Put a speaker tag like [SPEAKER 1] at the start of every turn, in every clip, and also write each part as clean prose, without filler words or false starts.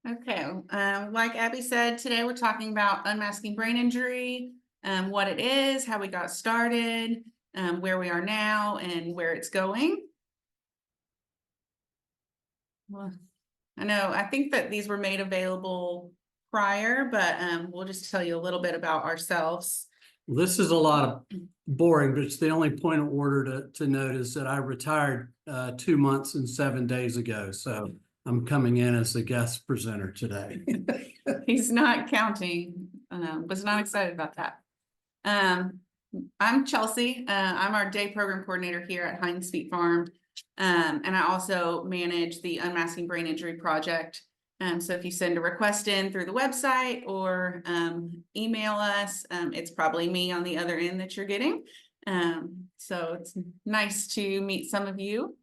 [SPEAKER 1] Okay, like Abby said, today we're talking about unmasking brain injury, what it is, how we got started, where we are now, and where it's going. Well, I think that these were made available prior, but we'll just tell you a little bit about ourselves.
[SPEAKER 2] This is a lot of boring, but it's the only point of order to note is that I retired 2 months and 7 days ago. So I'm coming in as the guest presenter today.
[SPEAKER 1] He's not counting, was not excited about that. I'm Chelsea. I'm our day program coordinator here at Heinz Feet Farm. And I also manage the Unmasking Brain Injury Project. So if you send a request in through the website or email us, it's probably me on the other end that you're getting. So it's nice to meet some of you.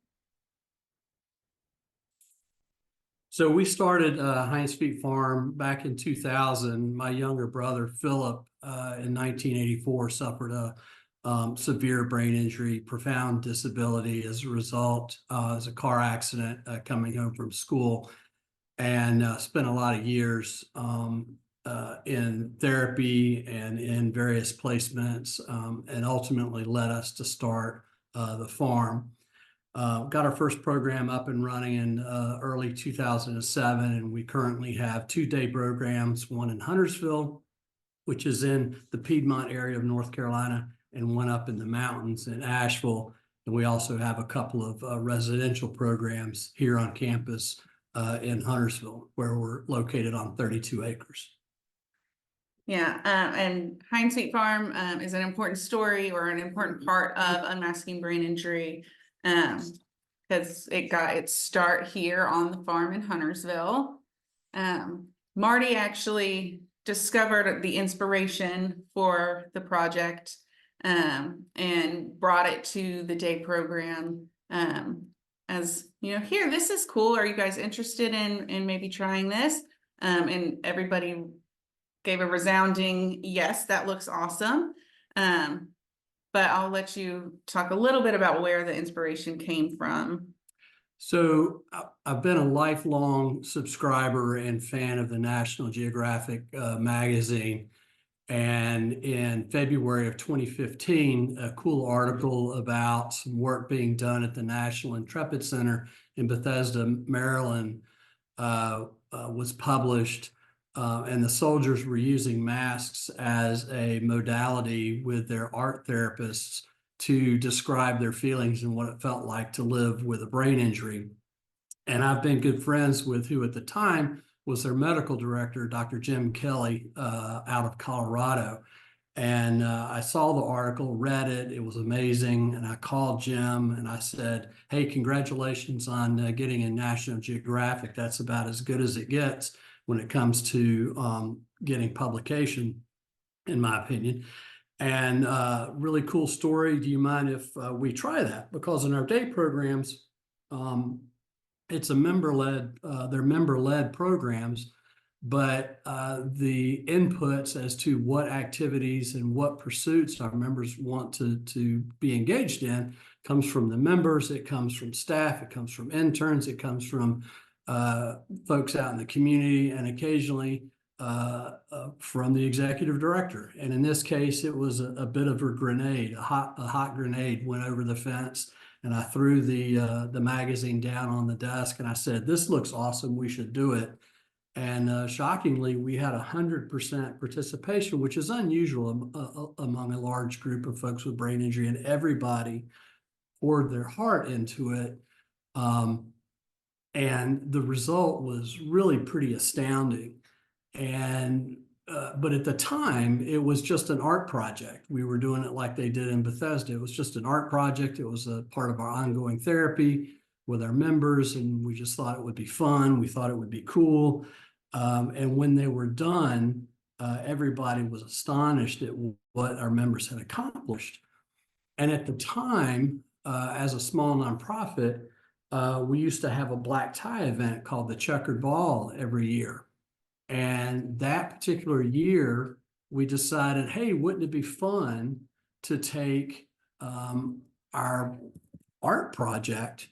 [SPEAKER 2] So we started Heinz Feet Farm back in 2000. My younger brother, Philip, in 1984 suffered a severe brain injury, profound disability as a result as a car accident coming home from school, and spent a lot of years in therapy and in various placements, and ultimately led us to start the farm. Got our first program up and running in early 2007, and we currently have 2-day programs, one in Huntersville, which is in the Piedmont area of North Carolina, and one up in the mountains in Asheville. And we also have a couple of residential programs here on campus in Huntersville, where we're located on 32 acres.
[SPEAKER 1] Yeah, and Heinz Feet Farm is an important story or an important part of unmasking brain injury, because it got its start here on the farm in Huntersville. Marty actually discovered the inspiration for the project and brought it to the day program as, here, this is cool. Are you guys interested in maybe trying this? And everybody gave a resounding yes, that looks awesome. But I'll let you talk a little bit about where the inspiration came from.
[SPEAKER 2] So I've been a lifelong subscriber and fan of the National Geographic magazine. And in February of 2015, a cool article about some work being done at the National Intrepid Center in Bethesda, Maryland, was published. And the soldiers were using masks as a modality with their art therapists to describe their feelings and what it felt like to live with a brain injury. And I've been good friends with who at the time was their medical director, Dr. Jim Kelly, out of Colorado. And I saw the article, read it, it was amazing. And I called Jim and I said, hey, congratulations on getting in National Geographic. That's about as good as it gets when it comes to getting publication, in my opinion. And really cool story. Do you mind if we try that? Because in our day programs, it's a member-led, they're member-led programs, but the inputs as to what activities and what pursuits our members want to be engaged in comes from the members, it comes from staff, it comes from interns, it comes from folks out in the community, and occasionally from the executive director. And in this case, it was a bit of a grenade, a hot grenade went over the fence. And I threw the magazine down on the desk and I said, this looks awesome, we should do it. And shockingly, we had 100% participation, which is unusual among a large group of folks with brain injury, and everybody poured their heart into it. And the result was really pretty astounding. And but at the time, it was just an art project. We were doing it like they did in Bethesda. It was just an art project. It was a part of our ongoing therapy with our members, and we just thought it would be fun. We thought it would be cool. And when they were done, everybody was astonished at what our members had accomplished. And at the time, as a small nonprofit, we used to have a black tie event called the Checkered Ball every year. And that particular year, we decided, hey, wouldn't it be fun to take our art project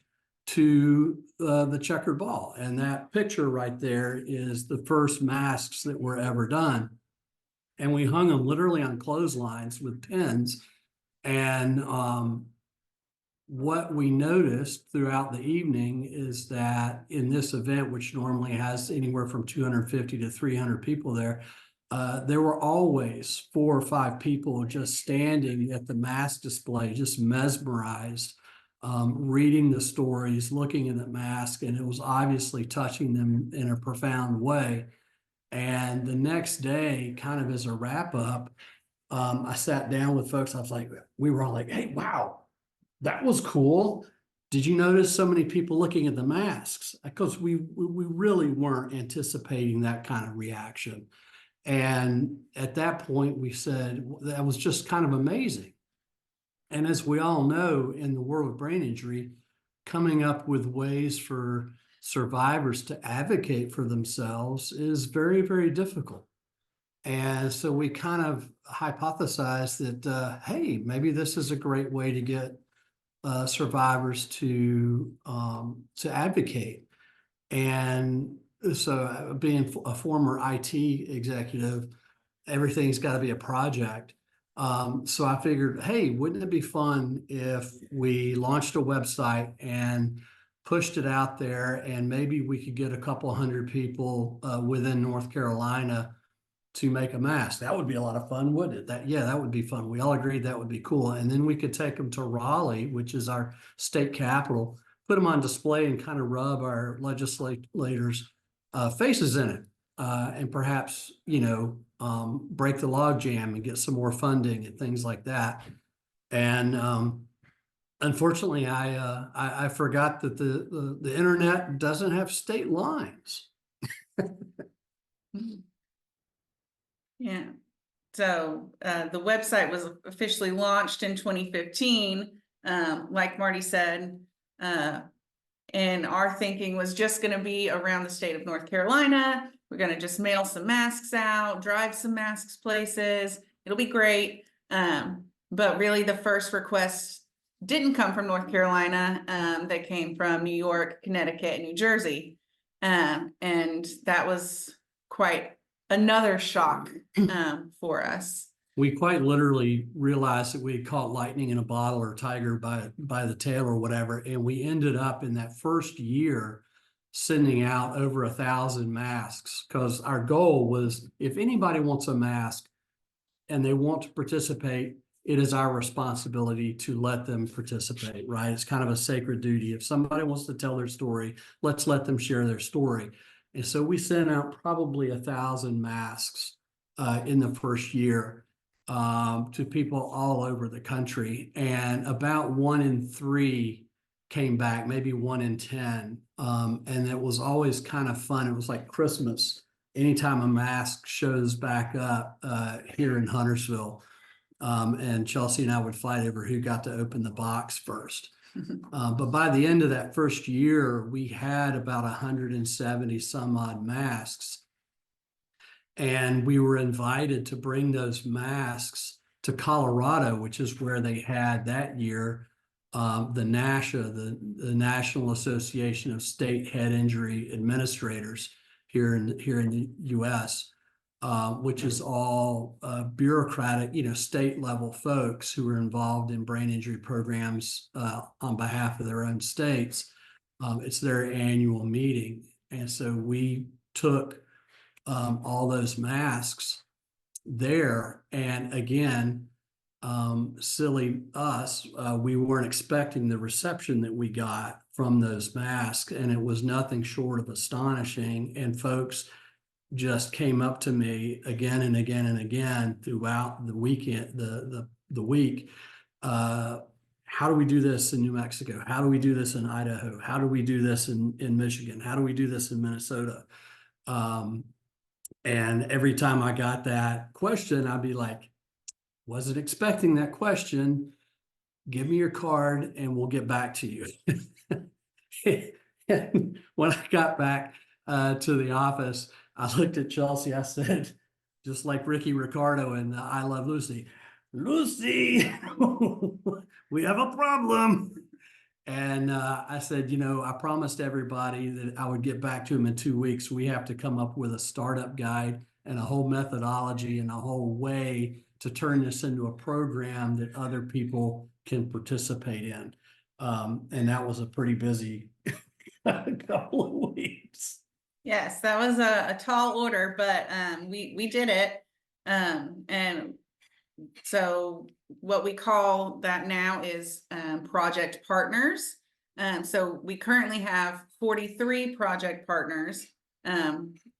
[SPEAKER 2] to the checkered ball. And that picture right there is the first masks that were ever done. And we hung them literally on clotheslines with pins. And what we noticed throughout the evening is that in this event, which normally has anywhere from 250 to 300 people there were always 4 or 5 people just standing at the mask display, just mesmerized, reading the stories, looking at the mask, and it was obviously touching them in a profound way. And the next day, kind of as a wrap up, I sat down with folks. I was like, we were all like, hey, wow, that was cool. Did you notice so many people looking at the masks? Because we really weren't anticipating that kind of reaction. And at that point, we said that was just kind of amazing. And as we all know, in the world of brain injury, coming up with ways for survivors to advocate for themselves is very, very difficult. And so we kind of hypothesized that, hey, maybe this is a great way to get survivors to advocate. And so being a former IT executive, everything's got to be a project. So I figured, hey, wouldn't it be fun if we launched a website and pushed it out there, and maybe we could get a couple hundred people within North Carolina to make a mask? That would be a lot of fun, wouldn't it? That would be fun. We all agreed that would be cool. And then we could take them to Raleigh, which is our state capital, put them on display and kind of rub our legislators' faces in it, and perhaps, break the log jam and get some more funding and things like that. And unfortunately, I forgot that the internet doesn't have state lines.
[SPEAKER 1] Yeah. So the website was officially launched in 2015, like Marty said, and our thinking was just going to be around the state of North Carolina. We're going to just mail some masks out, drive some masks places. It'll be great. But really the first requests didn't come from North Carolina. They came from New York, Connecticut, and New Jersey. And that was quite another shock for us.
[SPEAKER 2] We quite literally realized that we had caught lightning in a bottle, or tiger by the tail or whatever. And we ended up in that first year sending out over 1,000 masks, because our goal was, if anybody wants a mask and they want to participate, it is our responsibility to let them participate, right? It's kind of a sacred duty. If somebody wants to tell their story, let's let them share their story. And so we sent out probably 1,000 masks in the first year to people all over the country. And about 1 in 3 came back, maybe 1 in 10. And it was always kind of fun. It was like Christmas. Anytime a mask shows back up here in Huntersville, and Chelsea and I would fight over who got to open the box first. But by the end of that first year, we had about 170 some odd masks. And we were invited to bring those masks to Colorado, which is where they had that year the NASHA, the National Association of State Head Injury Administrators here in the U.S., which is all bureaucratic, state level folks who are involved in brain injury programs on behalf of their own states. It's their annual meeting. And so we took all those masks there. And again, silly us, we weren't expecting the reception that we got from those masks. And it was nothing short of astonishing. And folks just came up to me again and again and again throughout the weekend, the week. How do we do this in New Mexico? How do we do this in Idaho? How do we do this in Michigan? How do we do this in Minnesota? And every time I got that question, I'd be like, wasn't expecting that question. Give me your card and we'll get back to you. And when I got back to the office, I looked at Chelsea. I said, just like Ricky Ricardo in I Love Lucy, Lucy, we have a problem. And I said, I promised everybody that I would get back to them in 2 weeks. We have to come up with a startup guide and a whole methodology and a whole way to turn this into a program that other people can participate in. And that was a pretty busy couple of weeks.
[SPEAKER 1] Yes, that was a tall order, but we did it. And so what we call that now is project partners. So we currently have 43 project partners.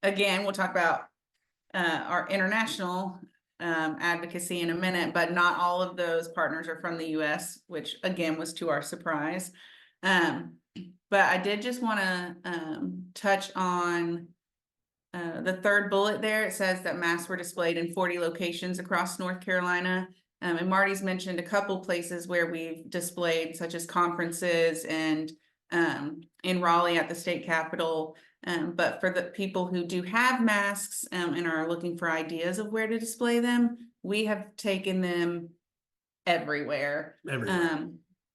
[SPEAKER 1] Again, we'll talk about our international advocacy in a minute, but not all of those partners are from the US, which again was to our surprise. But I did just want to touch on the third bullet there. It says that masks were displayed in 40 locations across North Carolina. And Marty's mentioned a couple places where we've displayed, such as conferences and in Raleigh at the state capitol. But for the people who do have masks and are looking for ideas of where to display them, we have taken them everywhere.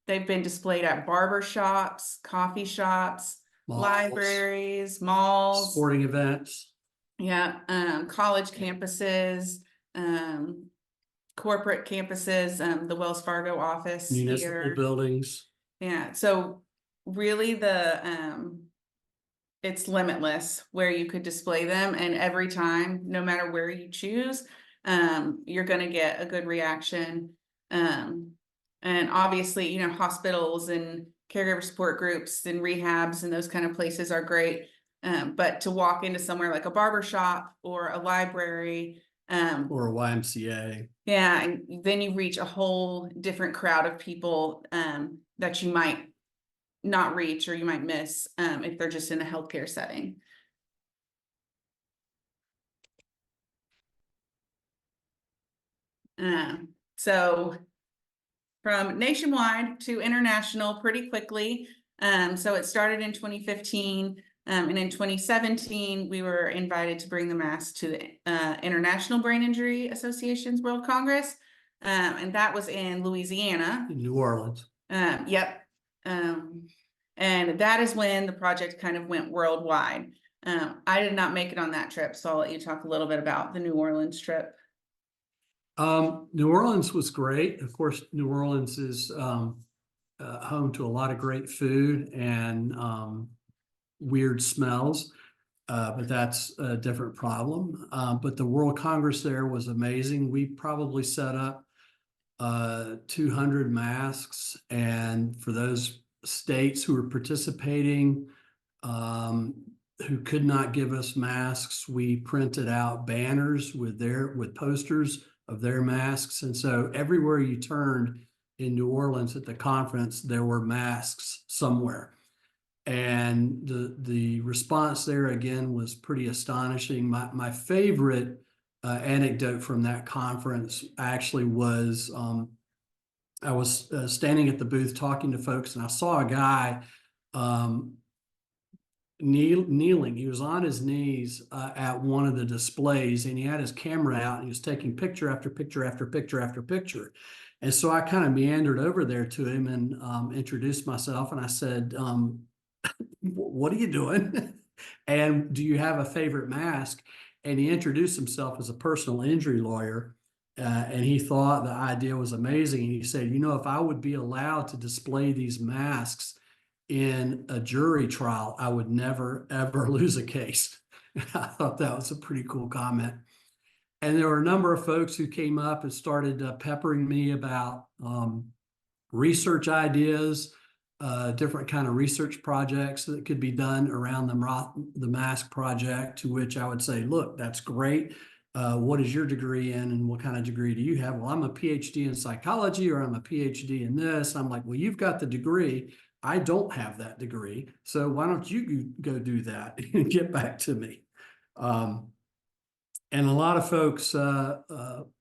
[SPEAKER 1] They've been displayed at barber shops, coffee shops,
[SPEAKER 2] Malls,
[SPEAKER 1] libraries, malls,
[SPEAKER 2] sporting events.
[SPEAKER 1] Yeah, college campuses, corporate campuses, the Wells Fargo office
[SPEAKER 2] Municipal
[SPEAKER 1] here.
[SPEAKER 2] buildings.
[SPEAKER 1] Yeah, so really it's limitless where you could display them, and every time, no matter where you choose, you're gonna get a good reaction. And obviously, hospitals and caregiver support groups and rehabs and those kind of places are great. But to walk into somewhere like a barber shop or a library,
[SPEAKER 2] or a YMCA.
[SPEAKER 1] Yeah, and then you reach a whole different crowd of people that you might not reach or you might miss if they're just in a healthcare setting. So from nationwide to international pretty quickly. So it started in 2015. And in 2017, we were invited to bring the mask to the International Brain Injury Association's World Congress. And that was in Louisiana.
[SPEAKER 2] In New Orleans.
[SPEAKER 1] Yep. And that is when the project kind of went worldwide. I did not make it on that trip, so I'll let you talk a little bit about the New Orleans trip.
[SPEAKER 2] New Orleans was great. Of course, New Orleans is home to a lot of great food and weird smells, but that's a different problem. But the World Congress there was amazing. We probably set up 200 masks, and for those states who were participating who could not give us masks, we printed out banners with posters of their masks. And so everywhere you turned in New Orleans at the conference, there were masks somewhere. And the response there again was pretty astonishing. My favorite anecdote from that conference actually was I was standing at the booth talking to folks, and I saw a guy kneeling. He was on his knees at one of the displays, and he had his camera out, and he was taking picture after picture after picture after picture. And so I kind of meandered over there to him and introduced myself, and I said, what are you doing? And do you have a favorite mask? And he introduced himself as a personal injury lawyer. And he thought the idea was amazing. And he said, if I would be allowed to display these masks in a jury trial, I would never, ever lose a case. I thought that was a pretty cool comment. And there were a number of folks who came up and started peppering me about research ideas, different kind of research projects that could be done around the mask project, to which I would say, look, that's great. What is your degree in, and what kind of degree do you have? Well, I'm a PhD in psychology, or I'm a PhD in this. I'm like, well, you've got the degree. I don't have that degree. So why don't you go do that and get back to me? And a lot of folks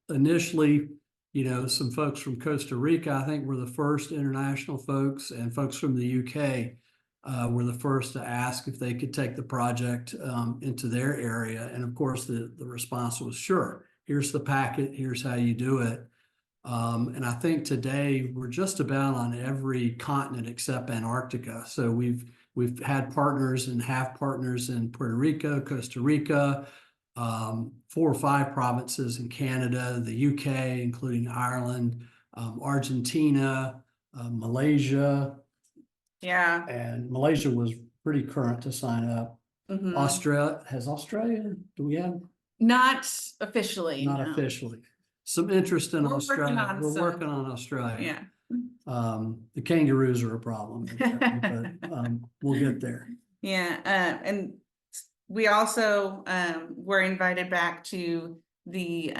[SPEAKER 2] initially, some folks from Costa Rica, I think, were the first international folks, and folks from the UK were the first to ask if they could take the project into their area. And of course, the response was, sure, here's the packet, here's how you do it. And I think today we're just about on every continent except Antarctica. So we've had partners and have partners in Puerto Rico, Costa Rica, 4 or 5 provinces in Canada, the UK, including Ireland, Argentina, Malaysia,
[SPEAKER 1] Yeah.
[SPEAKER 2] and Malaysia was pretty current to sign up.
[SPEAKER 1] Mhm.
[SPEAKER 2] Australia, do we have?
[SPEAKER 1] Not officially,
[SPEAKER 2] Not
[SPEAKER 1] no.
[SPEAKER 2] officially. Some interest in
[SPEAKER 1] We're working
[SPEAKER 2] Australia.
[SPEAKER 1] on
[SPEAKER 2] We're
[SPEAKER 1] some.
[SPEAKER 2] working on Australia.
[SPEAKER 1] Yeah.
[SPEAKER 2] The kangaroos are a problem, but we'll get there.
[SPEAKER 1] Yeah, and we also were invited back to the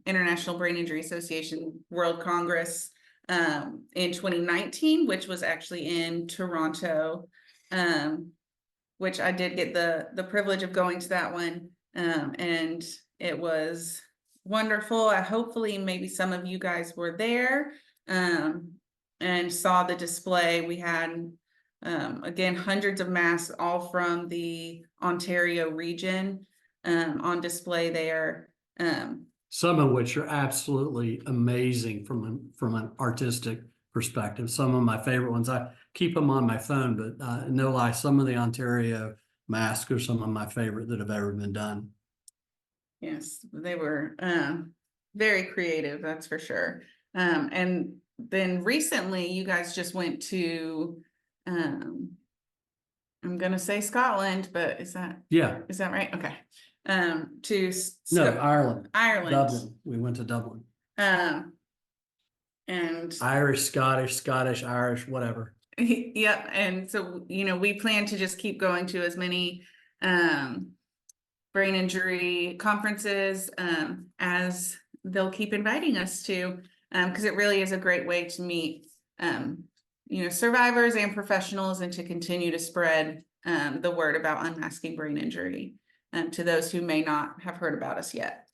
[SPEAKER 1] International Brain Injury Association World Congress in 2019, which was actually in Toronto, which I did get the privilege of going to that one, and it was wonderful. Hopefully maybe some of you guys were there and saw the display. We had again, hundreds of masks, all from the Ontario region, on display there.
[SPEAKER 2] Some of which are absolutely amazing from an artistic perspective. Some of my favorite ones, I keep them on my phone, but no lie, some of the Ontario masks are some of my favorite that have ever been done.
[SPEAKER 1] Yes, they were very creative, that's for sure. And then recently, you guys just went to I'm gonna say Scotland, but is that right? Okay.
[SPEAKER 2] No, Ireland.
[SPEAKER 1] Ireland.
[SPEAKER 2] Dublin. We went to Dublin.
[SPEAKER 1] And
[SPEAKER 2] Irish, Scottish, Irish, whatever.
[SPEAKER 1] Yep. And so, we plan to just keep going to as many brain injury conferences as they'll keep inviting us to, because it really is a great way to meet survivors and professionals, and to continue to spread the word about unmasking brain injury to those who may not have heard about us yet.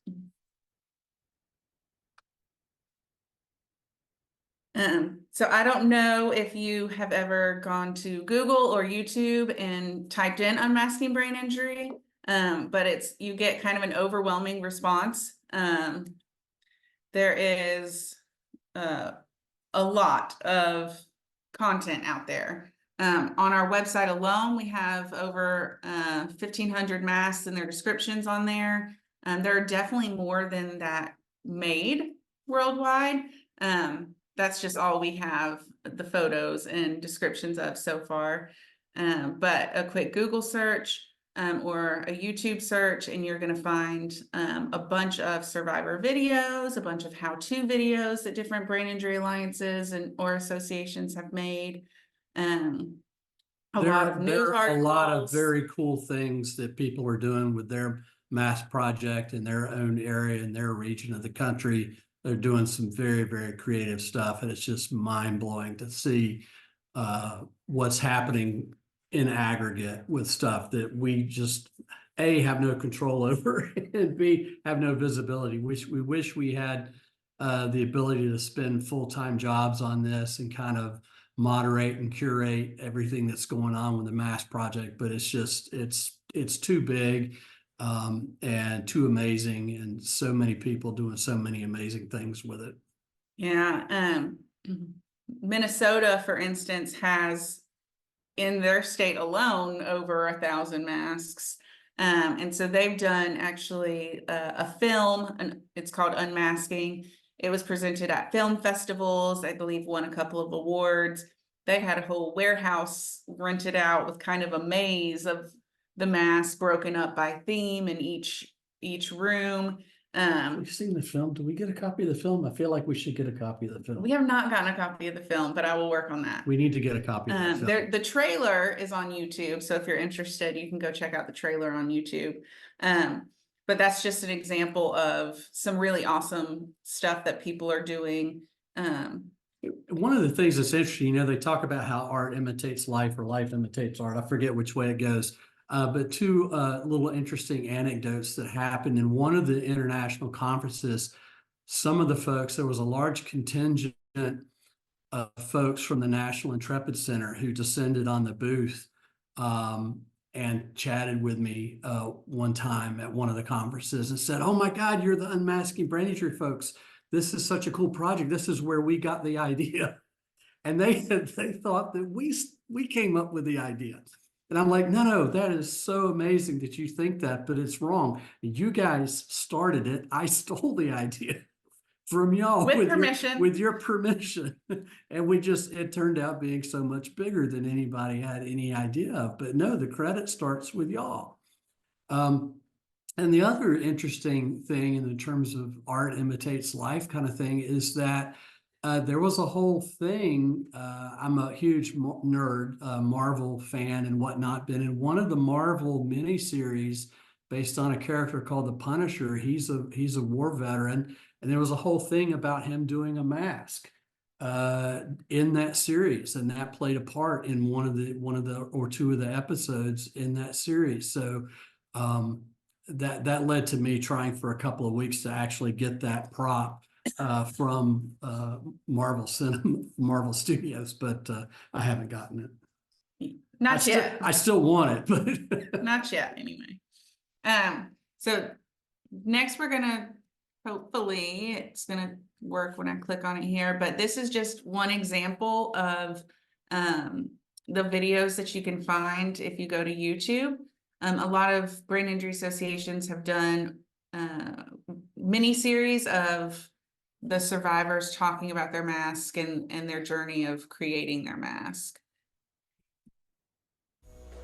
[SPEAKER 1] So I don't know if you have ever gone to Google or YouTube and typed in unmasking brain injury, but you get kind of an overwhelming response. There is a lot of content out there. On our website alone, we have over 1,500 masks and their descriptions on there. There are definitely more than that made worldwide. That's just all we have the photos and descriptions of so far. But a quick Google search or a YouTube search, and you're going to find a bunch of survivor videos, a bunch of how-to videos that different brain injury alliances or associations have made. A lot of news articles.
[SPEAKER 2] A lot of very cool things that people are doing with their mask project in their own area, in their region of the country. They're doing some very, very creative stuff, and it's just mind-blowing to see what's happening in aggregate with stuff that we just A, have no control over, and B, have no visibility. We wish we had the ability to spend full-time jobs on this and kind of moderate and curate everything that's going on with the mask project, but it's just it's too big. And too amazing, and so many people doing so many amazing things with it.
[SPEAKER 1] Yeah. Minnesota, for instance, has in their state alone over 1,000 masks. And so they've done actually a film, and it's called Unmasking. It was presented at film festivals, I believe won a couple of awards. They had a whole warehouse rented out with kind of a maze of the masks broken up by theme in each room.
[SPEAKER 2] We've seen the film. Do we get a copy of the film? I feel like we should get a copy of the film.
[SPEAKER 1] We have not gotten a copy of the film, but I will work on that.
[SPEAKER 2] We need to get a copy of the film.
[SPEAKER 1] The trailer is on YouTube, so if you're interested, you can go check out the trailer on YouTube. But that's just an example of some really awesome stuff that people are doing.
[SPEAKER 2] One of the things that's interesting, they talk about how art imitates life or life imitates art. I forget which way it goes. But two little interesting anecdotes that happened in one of the international conferences. Some of the folks, there was a large contingent of folks from the National Intrepid Center who descended on the booth and chatted with me one time at one of the conferences and said, "Oh my God, you're the Unmasking Brain Injury folks this is such a cool project. This is where we got the idea. And they thought that we came up with the idea. And I'm like, no, that is so amazing that you think that, but it's wrong. You guys started it. I stole the idea from y'all
[SPEAKER 1] With permission.
[SPEAKER 2] with your permission. And it turned out being so much bigger than anybody had any idea of. But no, the credit starts with y'all. And the other interesting thing in the terms of art imitates life kind of thing is that there was a whole thing. I'm a huge nerd, Marvel fan and whatnot. Been in one of the Marvel miniseries based on a character called the Punisher. He's a war veteran, and there was a whole thing about him doing a mask in that series, and that played a part in one of the or two of the episodes in that series. So that led to me trying for a couple of weeks to actually get that prop from Marvel Studios, but I haven't gotten it.
[SPEAKER 1] Not yet.
[SPEAKER 2] I still want it, but
[SPEAKER 1] Not yet, anyway. So next we're gonna, hopefully it's gonna work when I click on it here, but this is just one example of the videos that you can find if you go to YouTube. A lot of brain injury associations have done mini series of the survivors talking about their mask and their journey of creating their mask.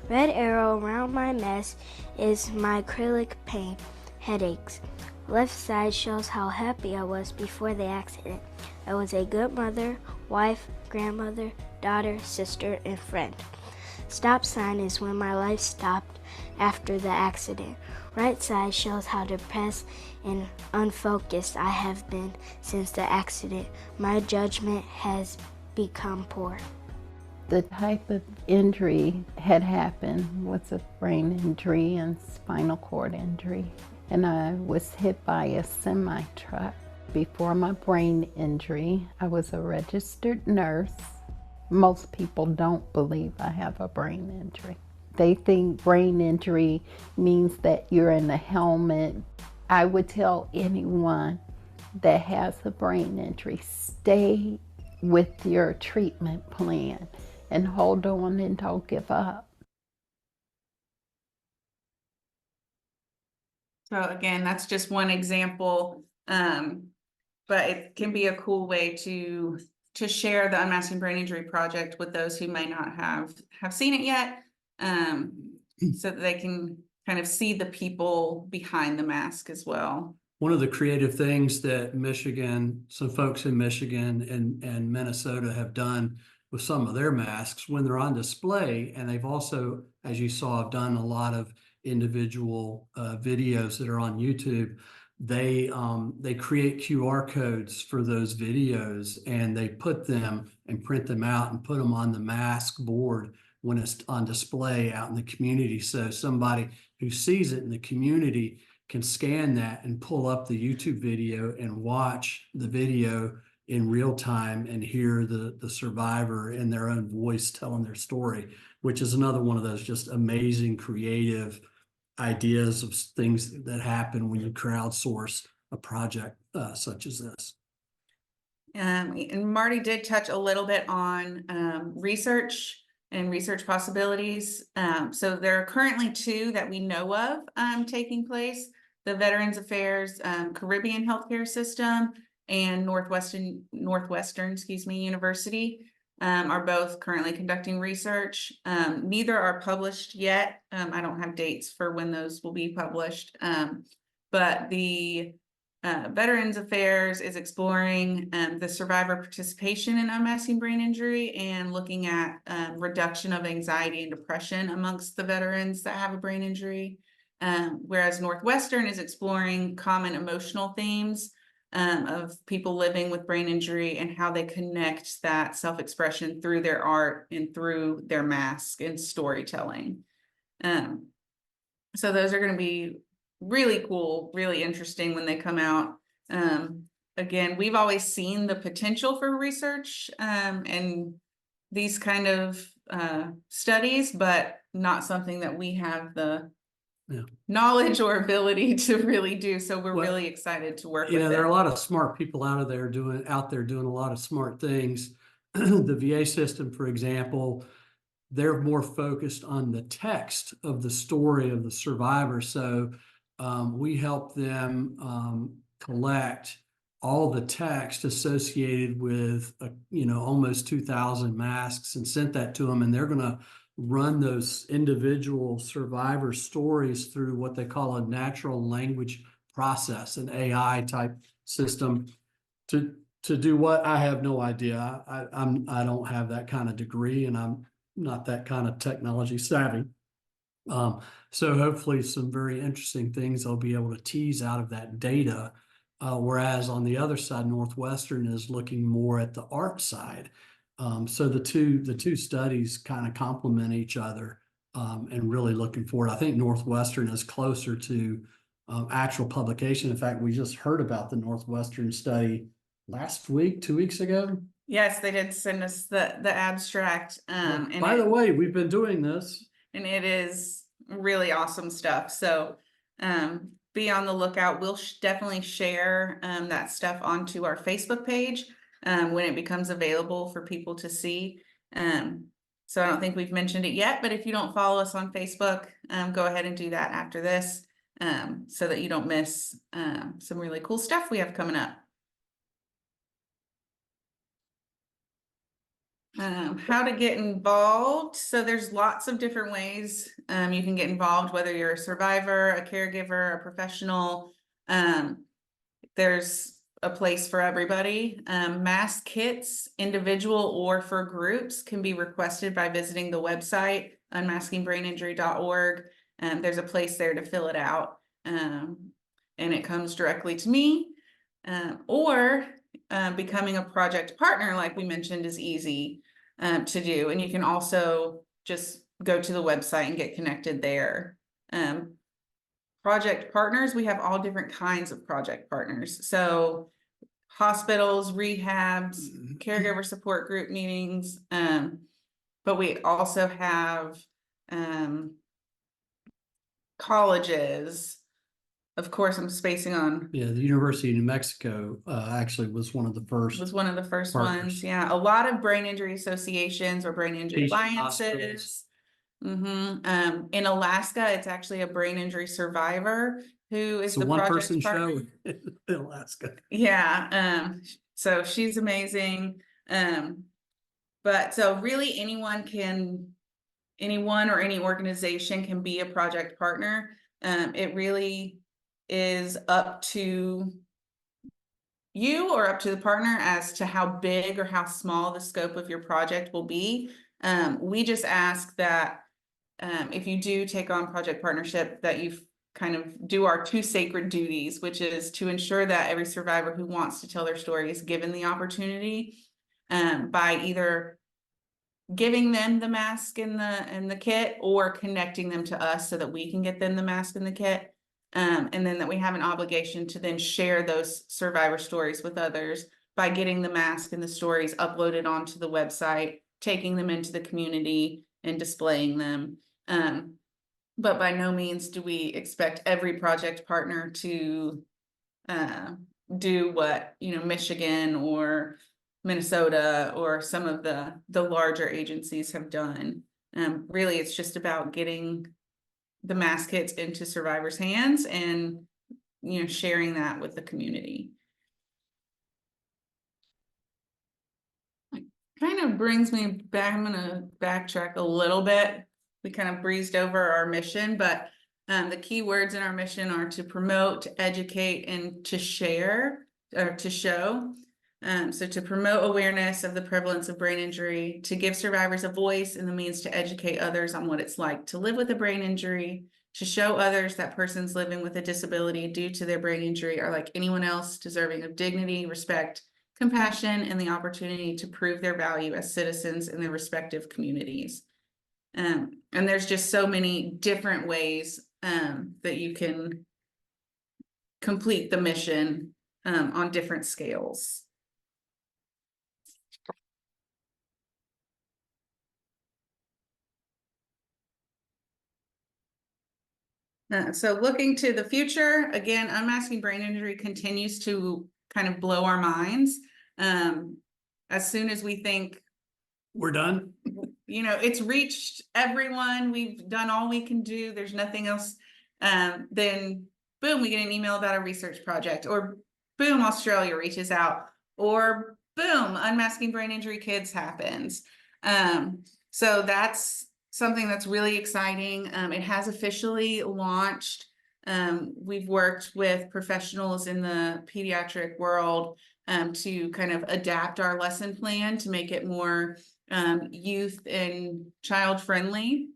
[SPEAKER 3] Red arrow around my mask is my acrylic paint headaches. Left side shows how happy I was before the accident. I was a good mother, wife, grandmother, daughter, sister, and friend. Stop sign is when my life stopped after the accident. Right side shows how depressed and unfocused I have been since the accident. My judgment has become poor.
[SPEAKER 4] The type of injury had happened was a brain injury and spinal cord injury. And I was hit by a semi-truck. Before my brain injury, I was a registered nurse. Most people don't believe I have a brain injury. They think brain injury means that you're in a helmet. I would tell anyone that has a brain injury, stay with your treatment plan and hold on and don't give up.
[SPEAKER 1] So again, that's just one example, but it can be a cool way to share the Unmasking Brain Injury Project with those who may not have seen it yet, so that they can kind of see the people behind the mask as well.
[SPEAKER 2] One of the creative things that some folks in Michigan and Minnesota have done with some of their masks when they're on display, and they've also, as you saw, have done a lot of individual videos that are on YouTube. They create QR codes for those videos, and they put them and print them out and put them on the mask board when it's on display out in the community. So somebody who sees it in the community can scan that and pull up the YouTube video and watch the video in real time and hear the survivor in their own voice telling their story, which is another one of those just amazing creative ideas of things that happen when you crowdsource a project such as this.
[SPEAKER 1] And Marty did touch a little bit on research and research possibilities. So there are currently 2 that we know of taking place. The Veterans Affairs Caribbean Healthcare System and Northwestern University are both currently conducting research. Neither are published yet. I don't have dates for when those will be published, but the Veterans Affairs is exploring the survivor participation in unmasking brain injury and looking at reduction of anxiety and depression amongst the veterans that have a brain injury. Whereas Northwestern is exploring common emotional themes of people living with brain injury and how they connect that self-expression through their art and through their mask and storytelling. So those are going to be really cool, really interesting when they come out. Again, we've always seen the potential for research and these kind of studies, but not something that we have the knowledge or ability to really do. So we're
[SPEAKER 2] Well,
[SPEAKER 1] really excited to work
[SPEAKER 2] You
[SPEAKER 1] with
[SPEAKER 2] know, there are a
[SPEAKER 1] them.
[SPEAKER 2] lot of smart people out there doing a lot of smart things. The VA system, for example, they're more focused on the text of the story of the survivor. So we help them collect all the text associated with almost 2,000 masks and sent that to them, and they're going to run those individual survivor stories through what they call a natural language process, an AI type system to do what? I have no idea. I don't have that kind of degree, and I'm not that kind of technology savvy. So hopefully some very interesting things they'll be able to tease out of that data. Whereas on the other side, Northwestern is looking more at the art side. So the two studies kind of complement each other, and really looking forward. I think Northwestern is closer to actual publication. In fact, we just heard about the Northwestern study last week, 2 weeks ago.
[SPEAKER 1] Yes, they did send us the abstract.
[SPEAKER 2] By the way, we've been doing this.
[SPEAKER 1] And it is really awesome stuff. So be on the lookout. We'll definitely share that stuff onto our Facebook page when it becomes available for people to see. So I don't think we've mentioned it yet, but if you don't follow us on Facebook, go ahead and do that after this so that you don't miss some really cool stuff we have coming up. How to get involved. So there's lots of different ways you can get involved, whether you're a survivor, a caregiver, a professional. There's a place for everybody. Mask kits, individual or for groups, can be requested by visiting the website, unmaskingbraininjury.org. There's a place there to fill it out. And it comes directly to me. Or becoming a project partner, like we mentioned, is easy to do. And you can also just go to the website and get connected there. Project partners, we have all different kinds of project partners. So hospitals, rehabs, caregiver support group meetings, but we also have colleges. Of course, I'm spacing on.
[SPEAKER 2] Yeah, the University of New Mexico actually was one of the first.
[SPEAKER 1] Was one of the first
[SPEAKER 2] partners.
[SPEAKER 1] ones. Yeah, a lot of brain injury associations or brain injury
[SPEAKER 2] Teaching
[SPEAKER 1] alliances. In Alaska, it's actually a brain injury survivor who is
[SPEAKER 2] It's a
[SPEAKER 1] the
[SPEAKER 2] one-person
[SPEAKER 1] project partner.
[SPEAKER 2] show in Alaska.
[SPEAKER 1] Yeah, so she's amazing. But so really anyone or any organization can be a project partner. It really is up to you or up to the partner as to how big or how small the scope of your project will be. We just ask that if you do take on project partnership, that you kind of do our two sacred duties, which is to ensure that every survivor who wants to tell their story is given the opportunity by either giving them the mask and the kit or connecting them to us so that we can get them the mask and the kit. And then that we have an obligation to then share those survivor stories with others by getting the mask and the stories uploaded onto the website, taking them into the community and displaying them. But by no means do we expect every project partner to do what, Michigan or Minnesota or some of the larger agencies have done. Really, it's just about getting the mask kits into survivors' hands and, sharing that with the community. Kind of brings me back. I'm going to backtrack a little bit. We kind of breezed over our mission, but the key words in our mission are to promote, to educate, and to share or to show. So to promote awareness of the prevalence of brain injury, to give survivors a voice and the means to educate others on what it's like to live with a brain injury, to show others that persons living with a disability due to their brain injury are like anyone else, deserving of dignity, respect, compassion, and the opportunity to prove their value as citizens in their respective communities. And there's just so many different ways that you can complete the mission on different scales. So looking to the future, again, unmasking brain injury continues to kind of blow our minds. As soon as we think,
[SPEAKER 2] We're done?
[SPEAKER 1] it's reached everyone, we've done all we can do, there's nothing else. Then boom, we get an email about a research project, or boom, Australia reaches out, or boom, unmasking brain injury kids happens. So that's something that's really exciting. It has officially launched. We've worked with professionals in the pediatric world to kind of adapt our lesson plan to make it more youth and child friendly.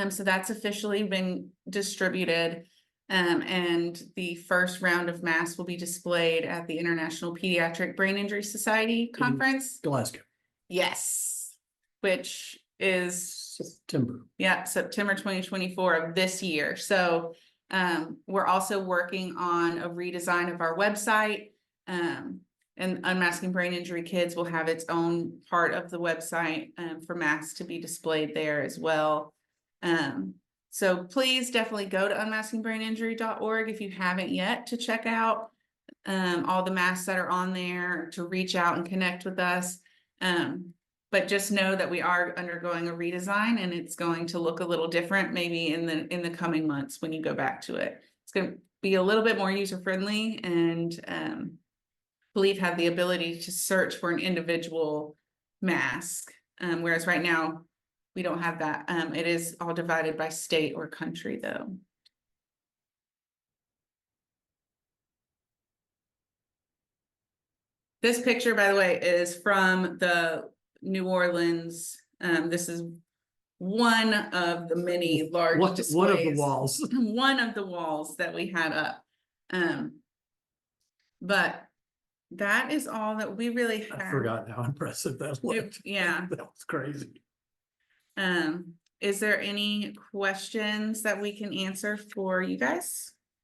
[SPEAKER 1] So that's officially been distributed. And the first round of masks will be displayed at the International Pediatric Brain Injury Society Conference.
[SPEAKER 2] Glasgow,
[SPEAKER 1] Yes, which is
[SPEAKER 2] September.
[SPEAKER 1] September 2024 of this year. So we're also working on a redesign of our website. And Unmasking Brain Injury Kids will have its own part of the website for masks to be displayed there as well. So please definitely go to unmaskingbraininjury.org if you haven't yet, to check out all the masks that are on there, to reach out and connect with us. But just know that we are undergoing a redesign, and it's going to look a little different maybe in the coming months when you go back to it. It's going to be a little bit more user friendly, and believe have the ability to search for an individual mask. Whereas right now we don't have that. It is all divided by state or country though. This picture, by the way, is from the New Orleans. This is one of the many large displays.
[SPEAKER 2] One of the walls.
[SPEAKER 1] One of the walls that we had up. But that is all that we really have.
[SPEAKER 2] I forgot how impressive that looked.
[SPEAKER 1] Yeah.
[SPEAKER 2] That was crazy.
[SPEAKER 1] Is there any questions that we can answer for you guys?